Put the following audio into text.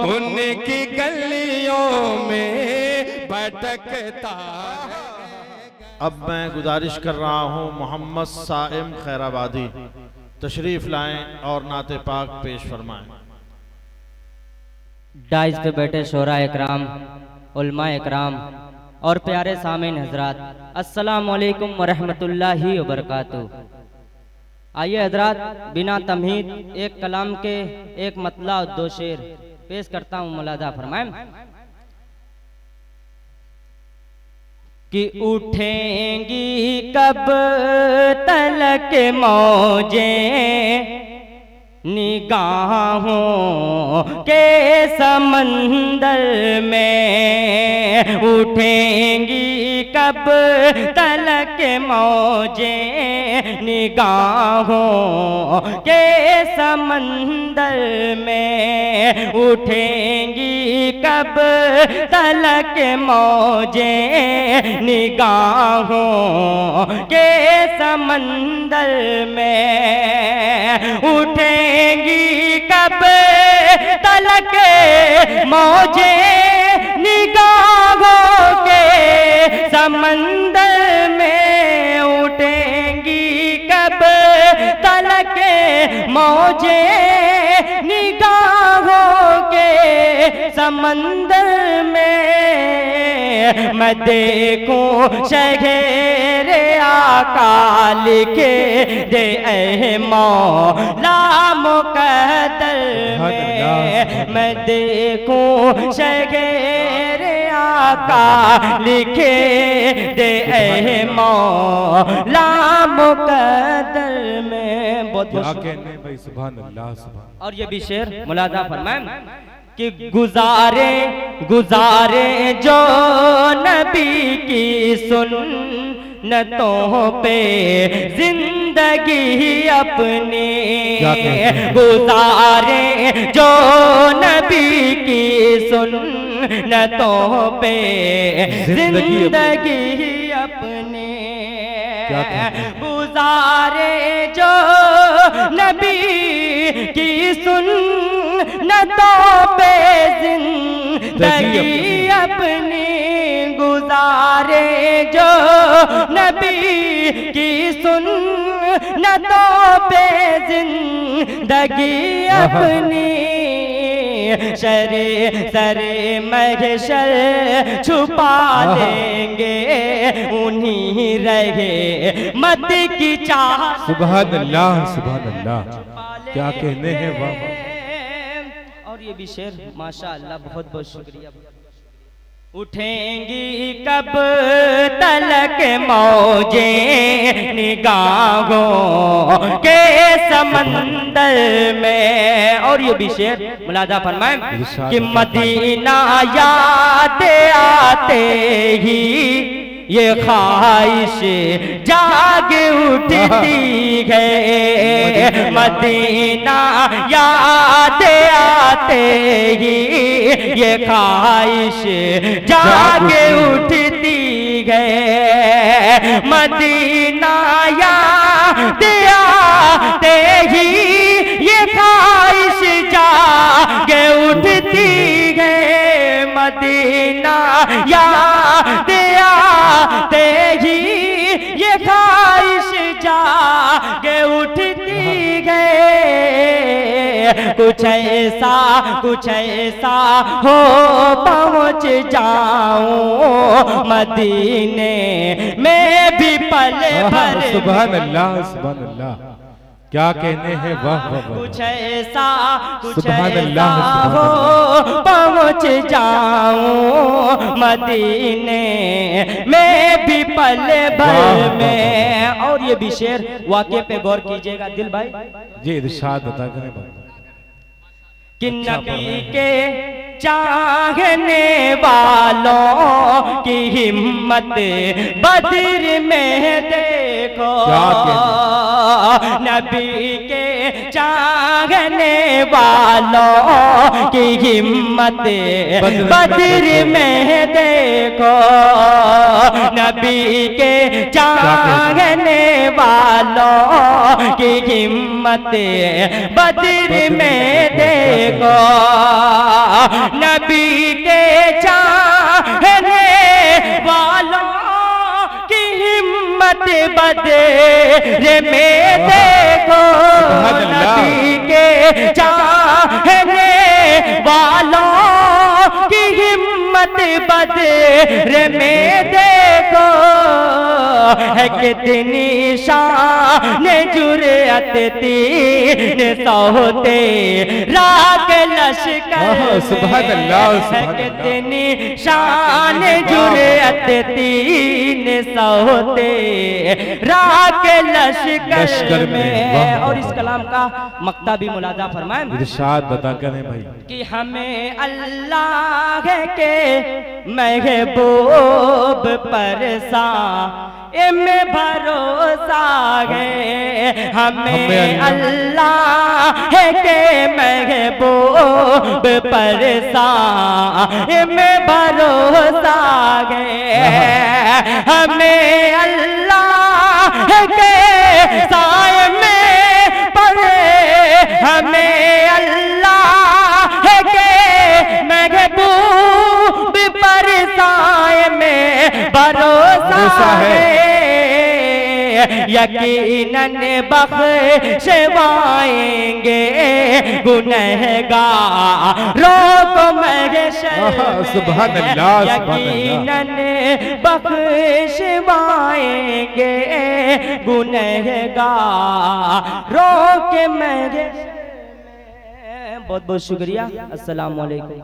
उनकी गलियों में भटकता। अब मैं गुजारिश कर रहा हूँ मोहम्मद साइम खैराबादी तशरीफ लाएं और नाते पाक पेश फरमाएं। डाइस पे बैठे शोरा इकराम, उलमा इकराम और प्यारे सामीन हजरात, अस्सलाम वालेकुम वरहमतुल्लाहि वबरकातुहू। आइए हजरात, बिना तमहीद एक कलाम के एक मतला और दो शेर पेश करता हूँ, मुलाजा फरमाएं कि उठेंगी कब तलक मौजें निगाहों के समंदर में, उठेंगी कब तलक मौजें निगाहों के समंदर में, उठेंगी कब तलक मौजें निगाहों के समंदर में, उठेंगी कब तलक मौजें निगाहों के समंदर में, उठेंगी कब तलक मौजें निगाहों के समंदर में। मैं देखूं शहरे आका लिखे दे ऐ मौला मुक़द्दर में, मैं देखूं शहरे आका लिखे दे ऐ मौला मुक़द्दर में। बहुत कहने भाई, सुभान अल्लाह सुभान। और ये भी शेर मुलाजा फरमाएं कि गुजारे गुजारे जो नबी की सुन्नतों पे जिंदगी अपनी, गुजारे जो नबी की सुन्नतों पे जिंदगी अपनी, गुजारे जो नबी की सुन्नतों पे जिंदगी अपनी, गुजारे जो नबी की सुन्नतों पे जिंदगी अपनी, शरे सरे महशर छुपा देंगे उन्हीं रहे मत की चाह। सुभान अल्लाह सुभान अल्लाह, क्या कहने हैं वाह। और ये भी शेर माशा अल्लाह, बहुत बहुत शुक्रिया। उठेंगी कब तलक मौजें निगाहों के समंदर में। और ये भी शेर मुलाजा फरमाएं कि मदीना याद आते ही ये ख्वाहिश जाग उठती है, मदीना याद आते ही ये ख्वाहिश जाग उठती है, मदीना याद आते ही ये ख्वाहिश जाग उठती है, मदीना याद आते ही ये ख्वाहिश जागे उठती है। कुछ ऐसा हो पहुँच जाऊं मदीने में भी पल भर। सुभान अल्लाह सुभान अल्लाह, क्या कहने हैं वाह वाह। कुछ ऐसा हो पहुँच जाऊं मदीने में भी पल भर में। और ये भी शेर वाक़े पे गौर कीजिएगा दिल भाई जी, इरशाद बता करें कि नबी के चाहने वालों की हिम्मत बद्र में देख देखो नबी के चाहने वालों की हिम्मत बद्र में देखो नबी के चाहने वालों की हिम्मत बद्र में देखो नबी के चाहने वालों की हिम्मत बद्र में देखो नबी के चाहने वालों की हिम्मत बद्र में देखो है कितनी शान जुर्अत तीन सौते राग लश्कर सुभान अल्लाह है कितनी शान जुर्अत तीन सौते राग लश्कर में। और इस कलाम का मक्ता भी मुलाजा फरमाएं इरशाद बता करें भाई कि हमें अल्लाह के महबूब पर में भरोसा है हमें अल्लाह के महबूब पर में भरोसा है हमें अल्लाह के साए में पड़े हमें अल्लाह के महबूब पर साए में भरोसा है यकीनन बख्शवाएंगे गुनहगारों को महशर सुभान अल्लाह यकीनन बख्शवाएंगे गुनहगारों के महशर में। बहुत बहुत शुक्रिया। अस्सलाम वालेकुम।